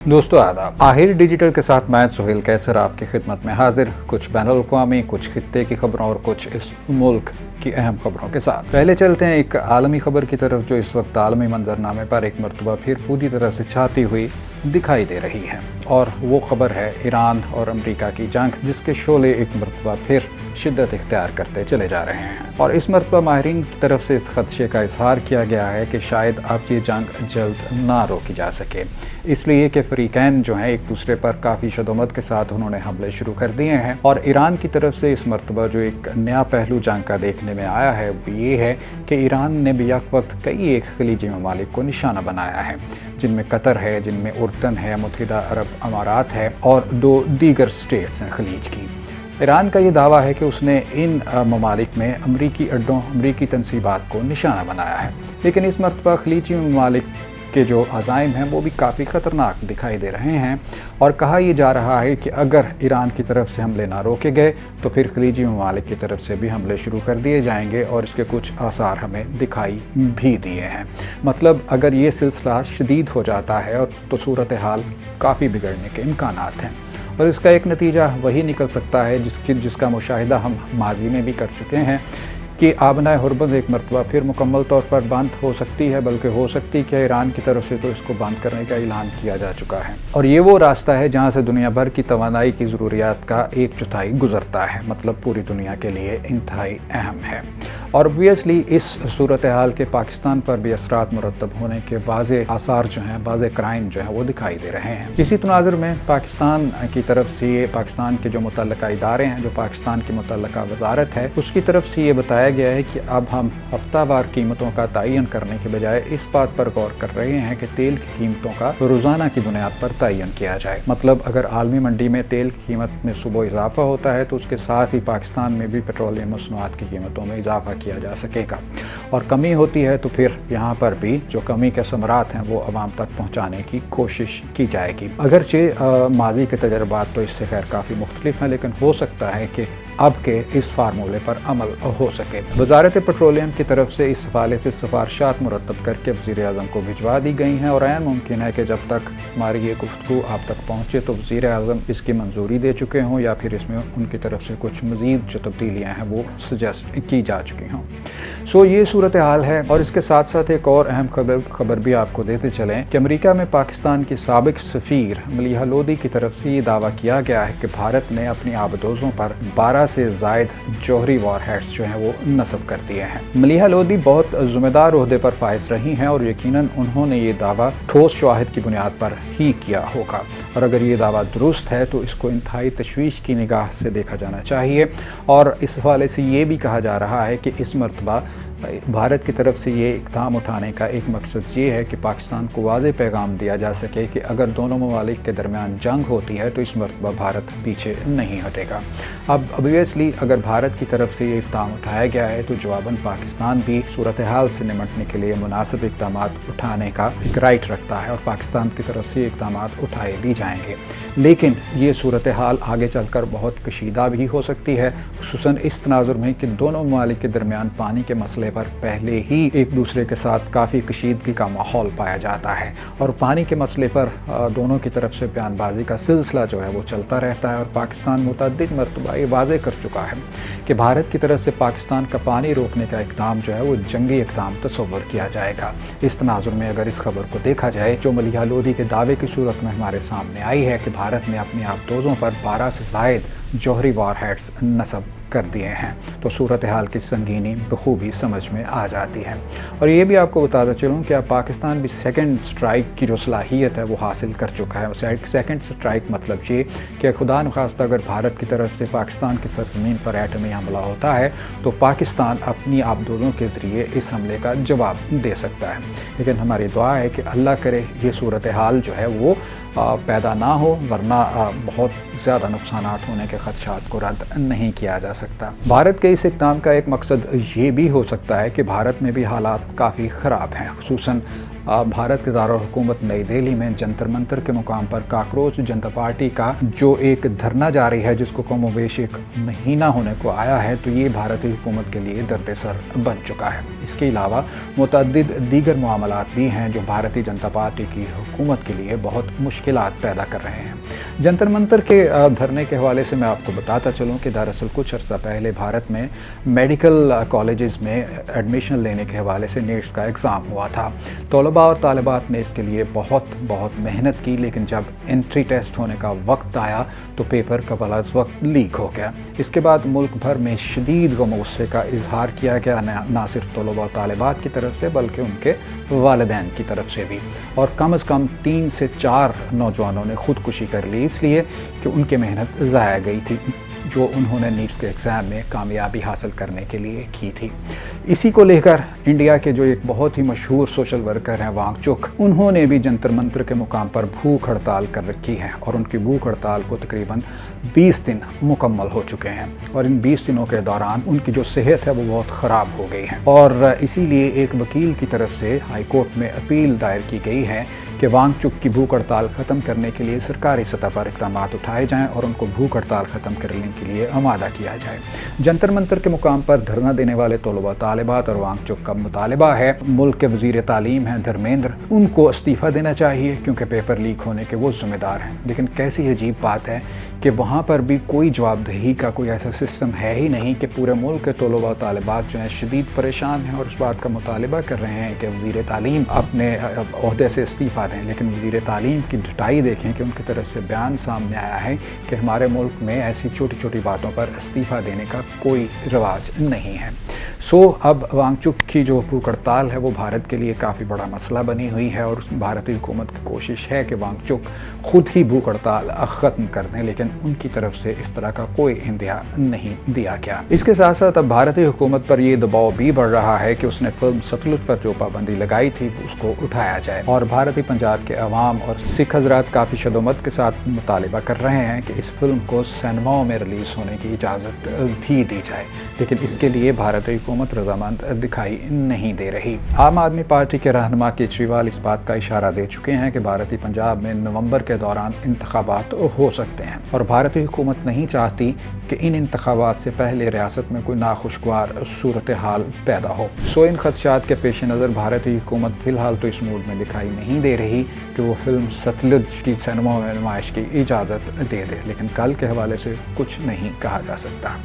दोस्तों आदाब। आहिर डिजिटल के साथ मैं सुहेल कैसर आपकी खिदमत में हाजिर, कुछ बैनुल-अक़वामी, कुछ खित्ते की खबरों और कुछ इस मुल्क की अहम खबरों के साथ। पहले चलते हैं एक आलमी खबर की तरफ जो इस वक्त आलमी मंजरनामे पर एक मरतबा फिर पूरी तरह से छाती हुई दिखाई दे रही है, और वो खबर है ईरान और अमेरिका की जंग, जिसके शोले एक मरतबा फिर शिद्दत इख्तियार करते चले जा रहे हैं। और इस मरतबा माहिरीन की तरफ से इस खदशे का इजहार किया गया है कि शायद अब ये जंग जल्द ना रोकी जा सके, इसलिए कि फ़रीक़ैन जो हैं एक दूसरे पर काफ़ी शदोमत के साथ उन्होंने हमले शुरू कर दिए हैं। और ईरान की तरफ से इस मरतबा जो एक नया पहलू जंग का देखने में आया है वो ये है कि ईरान ने भी एक वक्त कई एक खलीजी ममालिक को निशाना बनाया है, जिनमें कतर है, जिनमें उर्दन है, मुत्तहिदा अरब अमारात है और दो दीगर स्टेट्स हैं खलीज की। ईरान का ये दावा है कि उसने इन ममालिक में अमरीकी अड्डों, अमरीकी तनसीबात को निशाना बनाया है, लेकिन इस मरतबा खलीजी ममालिक के जो अज़ाइम हैं वो भी काफ़ी ख़तरनाक दिखाई दे रहे हैं। और कहा यह जा रहा है कि अगर ईरान की तरफ से हमले ना रोके गए तो फिर खलीजी ममालिक की तरफ से भी हमले शुरू कर दिए जाएंगे, और इसके कुछ आसार हमें दिखाई भी दिए हैं। मतलब अगर ये सिलसिला शदीद हो जाता है और तो सूरत हाल काफ़ी बिगड़ने के इम्कानात हैं, और इसका एक नतीजा वही निकल सकता है जिसका मुशाहिदा हम माजी में भी कर चुके हैं कि आबनाए हुर्मुज़ एक मरतबा फिर मुकम्मल तौर पर बंद हो सकती है, बल्कि हो सकती कि ईरान की तरफ से तो इसको बंद करने का ऐलान किया जा चुका है। और ये वो रास्ता है जहाँ से दुनिया भर की तवानाई की ज़रूरियात का 1/4 गुज़रता है, मतलब पूरी दुनिया के लिए इंतहाई अहम है। और ऑब्वियसली इस सूरत हाल के पाकिस्तान पर भी असरात मुरतब होने के वाज़े आसार जो हैं, वाज़े क्राइम जो हैं वो दिखाई दे रहे हैं। इसी तनाज़ुर में पाकिस्तान की तरफ से, पाकिस्तान के जो मुतल्लिका इदारे हैं, जो पाकिस्तान की मुतल्लिका वजारत है, उसकी तरफ से ये बताया गया है कि अब हम हफ्तावार कीमतों का तयन करने के बजाय इस बात पर गौर कर रहे हैं कि तेल की कीमतों का रोज़ाना की बुनियाद पर तयन किया जाए। मतलब अगर आलमी मंडी में तेल की कीमत में सुबह इजाफा होता है तो उसके साथ ही पाकिस्तान में भी पेट्रोलियम मसनूआत की कीमतों में इजाफा किया जा सकेगा, और कमी होती है तो फिर यहाँ पर भी जो कमी के समरात हैं वो आवाम तक पहुँचाने की कोशिश की जाएगी। अगरचे माजी के तजर्बात तो इससे खैर काफ़ी मुख्तलिफ हैं, लेकिन हो सकता है कि अब के इस फार्मूले पर अमल हो सके। वजारत पेट्रोलियम की तरफ से इस हवाले से सिफारिशात मुरतब करके वज़ीर-ए-आज़म को भिजवा दी गई हैं, और ऐन मुमकिन है कि जब तक हमारी ये गुफ्तगू आप तक पहुँचे तो वज़ीर-ए-आज़म इसकी मंजूरी दे चुके हों, या फिर इसमें उनकी तरफ से कुछ मज़ीद जो तब्दीलियाँ हैं वो सजेस्ट की जा चुकी हों। सो ये सूरत हाल है। और इसके साथ साथ एक और अहम खबर भी आपको देते चलें कि अमेरिका में पाकिस्तान की साबिक सफ़ीर मलिहा लोदी की तरफ से ये दावा किया गया है कि भारत ने अपनी आबदोज़ों पर 12 से ज़ायद जौहरी वॉरहेड्स जो हैं वो नस्ब कर दिए हैं। मलिहा लोदी बहुत ज़िम्मेदार ओहदे पर फाइज रही हैं, और यकीनन उन्होंने ये दावा ठोस शवाहिद की बुनियाद पर ही किया होगा, और अगर ये दावा दुरुस्त है तो इसको इंतहाई तशवीश की निगाह से देखा जाना चाहिए। और इस हवाले से ये भी कहा जा रहा है कि इस मरतबा भारत की तरफ से ये इक़दाम उठाने का एक मकसद ये है कि पाकिस्तान को वाज़ेह पैगाम दिया जा सके कि अगर दोनों ममालिक के दरमियान जंग होती है तो इस मरतबा भारत पीछे नहीं हटेगा। अब ऑब्वियसली अगर भारत की तरफ से ये इक़दाम उठाया गया है तो जवाबन पाकिस्तान भी सूरत हाल से निमटने के लिए मुनासिब इक़दाम उठाने का एक राइट रखता है, और पाकिस्तान की तरफ से इक़दाम उठाए भी जाएंगे। लेकिन ये सूरत हाल आगे चलकर बहुत कशीदा भी हो सकती है, खुसूसन इस तनाजुर में कि दोनों ममालिक के दरमियान पानी के मसले पर पहले ही एक दूसरे के साथ काफ़ी कशीदगी का माहौल पाया जाता है, और पानी के मसले पर दोनों की तरफ से बयानबाजी का सिलसिला जो है वो चलता रहता है। और पाकिस्तान मुतअद्दिद मरतबा ये वाज़े कर चुका है कि भारत की तरफ से पाकिस्तान का पानी रोकने का इक़दाम जो है वो जंगी इक़दाम तस्वर किया जाएगा। इस तनाजुर में अगर इस खबर को देखा जाए जो मलिहा लोदी के दावे की सूरत में हमारे सामने आई है कि भारत ने अपनी आबदोज़ों पर 12 से ज़ायद जौहरी वॉरहेड्स नस्ब कर दिए हैं, तो सूरत हाल की संगीनी बखूबी समझ में आ जाती है। और ये भी आपको बताता चलूँ कि अब पाकिस्तान भी सेकंड स्ट्राइक की जो सलाहियत है वो हासिल कर चुका है। सेकंड स्ट्राइक मतलब ये कि खुदा न खास्ता अगर भारत की तरफ से पाकिस्तान की सरजमीन पर एटमी हमला होता है तो पाकिस्तान अपनी आबदोज़ों के ज़रिए इस हमले का जवाब दे सकता है। लेकिन हमारी दुआ है कि अल्लाह करे ये सूरत हाल जो है वो पैदा ना हो, वरना बहुत ज़्यादा नुकसानात होने के ख़दशात को रद्द नहीं किया जा सकता। भारत के इस इक़दाम का एक मकसद ये भी हो सकता है कि भारत में भी हालात काफ़ी ख़राब हैं, खुसूसन भारत के दारुल-हुकूमत नई दिल्ली में जंतर मंतर के मुकाम पर काकरोच जनता पार्टी का जो एक धरना जारी है, जिसको कमोबेश एक महीना होने को आया है, तो ये भारतीय हुकूमत के लिए दर्द सर बन चुका है। इसके अलावा मुतअद्दिद दीगर मामलात भी हैं जो भारतीय जनता पार्टी की हुकूमत के लिए बहुत मुश्किलात पैदा कर रहे हैं। जंतर मंतर के धरने के हवाले से मैं आपको बताता चलूँ कि दरअसल कुछ अर्सा पहले भारत में मेडिकल कॉलेजेस में एडमिशन लेने के हवाले से नीट्स का एग्ज़ाम हुआ था। तलबा और तालिबात ने इसके लिए बहुत मेहनत की, लेकिन जब एंट्री टेस्ट होने का वक्त आया तो पेपर कबल अज़ वक्त लीक हो गया। इसके बाद मुल्क भर में शदीद गम-ओ-गुस्से का इजहार किया गया, ना सिर्फ तलबा और तालिबात की तरफ से बल्कि उनके वालिदैन की तरफ से भी, और कम अज़ कम 3 से 4 नौजवानों ने ख़ुदकुशी कर ली, इसलिए कि उनकी मेहनत ज़ाया गई थी जो उन्होंने नीट्स के एग्ज़ाम में कामयाबी हासिल करने के लिए की थी। इसी को लेकर इंडिया के जो एक बहुत ही मशहूर सोशल वर्कर हैं वांगचुक, उन्होंने भी जंतर मंतर के मुकाम पर भूख हड़ताल कर रखी है और उनकी भूख हड़ताल को तकरीबन 20 दिन मुकम्मल हो चुके हैं और इन 20 दिनों के दौरान उनकी जो सेहत है वो बहुत ख़राब हो गई है और इसीलिए एक वकील की तरफ से हाई कोर्ट में अपील दायर की गई है कि वांगचुक की भूख हड़ताल ख़त्म करने के लिए सरकारी सतह पर इक़दाम उठाए जाएँ और उनको भूख हड़ताल ख़त्म करने के लिए आमादा किया जाए। जंतर मंतर के मुकाम पर धरना देने वाले तलबा तालिबात और वांगचुक का मुतालबा है, मुल्क के वज़ीर तालीम हैं धर्मेंद्र, उनको इस्तीफ़ा देना चाहिए क्योंकि पेपर लीक होने के वो ज़िम्मेदार हैं। लेकिन कैसी अजीब बात है कि वहाँ पर भी कोई जवाबदेही का कोई ऐसा सिस्टम है ही नहीं कि पूरे मुल्क के तलबा तालिबात जो हैं शदीद परेशान हैं और इस बात का मुतालबा कर रहे हैं कि वज़ीर तालीम अपने ओहदे से इस्तीफ़ा दें। लेकिन वज़ीर तालीम की ढिठाई देखें कि उनकी तरफ से बयान सामने आया है कि हमारे मुल्क में ऐसी छोटी छोटी बातों पर इस्तीफ़ा देने का कोई रिवाज नहीं है। अब वांगचुक की जो भूख हड़ताल है वो भारत के लिए काफ़ी बड़ा मसला बनी हुई है और भारतीय हुकूमत की कोशिश है कि वांगचुक खुद ही भूख हड़ताल ख़त्म कर दें, लेकिन उनकी तरफ से इस तरह का कोई इंतहा नहीं दिया गया। इसके साथ साथ अब भारतीय हुकूमत पर ये दबाव भी बढ़ रहा है कि उसने फिल्म सतलुज पर जो पाबंदी लगाई थी उसको उठाया जाए और भारतीय पंजाब के अवाम और सिख हजरात काफ़ी शदोमत के साथ मुतालबा कर रहे हैं कि इस फिल्म को सिनेमाओं में रिलीज़ होने की इजाज़त भी दी जाए, लेकिन इसके लिए भारतीय हुकूमत रजामंद दिखाई नहीं दे रही। आम आदमी पार्टी के रहनुमा केजरीवाल इस बात का इशारा दे चुके हैं कि भारतीय पंजाब में नवंबर के दौरान इंतखाबात हो सकते हैं और भारतीय हुकूमत नहीं चाहती कि इन इंतखाबात से पहले रियासत में कोई नाखुशगवार सूरत हाल पैदा हो। इन खदशात के पेश नज़र भारतीय हुकूमत फ़िलहाल तो इस मूड में दिखाई नहीं दे रही कि वो फिल्म सतलुज की सिनेमा में नुमाइश की इजाज़त दे दे, लेकिन कल के हवाले से कुछ नहीं कहा जा सकता।